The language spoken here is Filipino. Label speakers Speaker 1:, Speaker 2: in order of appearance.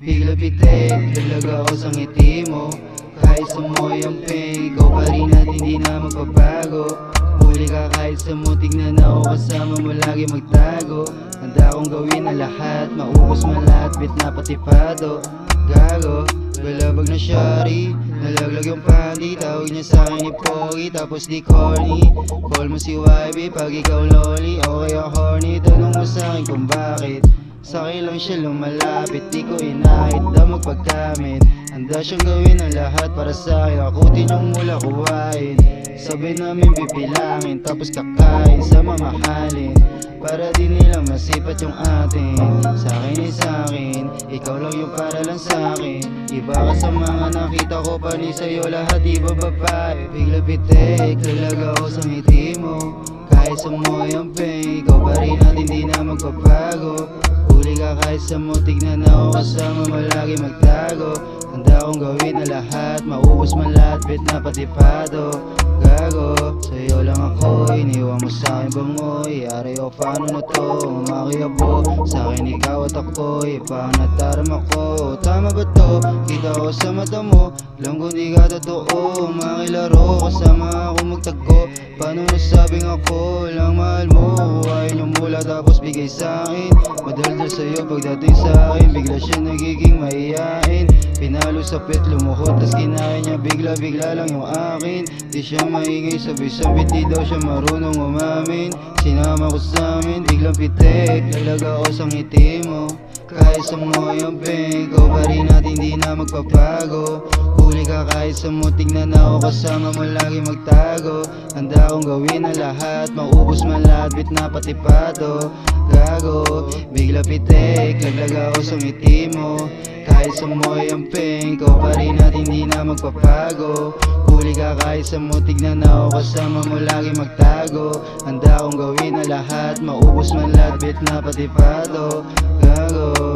Speaker 1: Bigla pitik, talaga ako sa ngiti mo. Kahit sumoy ang pain, ikaw pa rin at hindi na magbabago. Huli ka kahit sa mutig na ako, kasama mo lagi magtago. Handa akong gawin ang lahat, maubos man lahat, bit na patipado. Gago, balabag na shari, nalaglag yung panty. Tawag niya sa'kin ni Pogi, tapos di corny. Call mo si YB pag ikaw loli, o kaya horny. Tanong mo sa'kin kung bakit sa'kin lang siya lumalapit, di ko inahit na magpagkamit. Handa siyang gawin ang lahat para sa'kin, akutin yung mula kuwain. Sabay namin pipilangin, tapos kakain sa mamahalin, para di nila masipat yung atin. Sa'kin ay sa'kin, ikaw lang yung para lang sa'kin. Iba ka sa mga nakita ko, pani sa'yo lahat iba babae. Bigla pitik, talaga ako sa ngiti mo. Kahit sumuhay ang pain, ikaw pa rin at hindi na magbabago. Huli ka kahit sa mutig na ako, kasama mo lagi magtago. Handa akong gawin na lahat, maubos man lahat, bit na patipado. Gago, sa'yo lang ako, iniwan mo sa'kin bangoy. Yari o paano na to, umakiyabo. Sa'kin ikaw at ako, iba ang natarama ko. Tama ba to? Kita ko sa mata mo, alam ko di ka totoo. Makilaro, kasama ako magtago. Paano nasabing ako lang mahal mo? Kuhain yung mula tapos bigay sa'kin. Madaldal sa'yo pagdating sa'kin, bigla siya nagiging mahihain. Pinalo sa pit, lumuhod, tas kinain niya bigla lang yung akin. Di siya maingay, sabay-sabit, di daw siya marunong umamin. Sinama ko sa'min, biglang pitik, talaga ako sa ngiti mo. Kahit sumuhay ang pain, ikaw pa rin at hindi na magpapago. Huli ka kahit sa mutig na ako, kasama mo lagi magtago. Handa akong gawin ang lahat, maubos man lahat, bit na patipado. Gago, bigla pitik, laglag ako sa ngiti mo. Kahit sumuhay ang pain, ikaw pa rin at hindi na magpapago. Huli ka kahit sa mutig na ako, kasama mo lagi magtago. Handa akong gawin ang lahat, maubos man lahat, bit na patipado. Gago.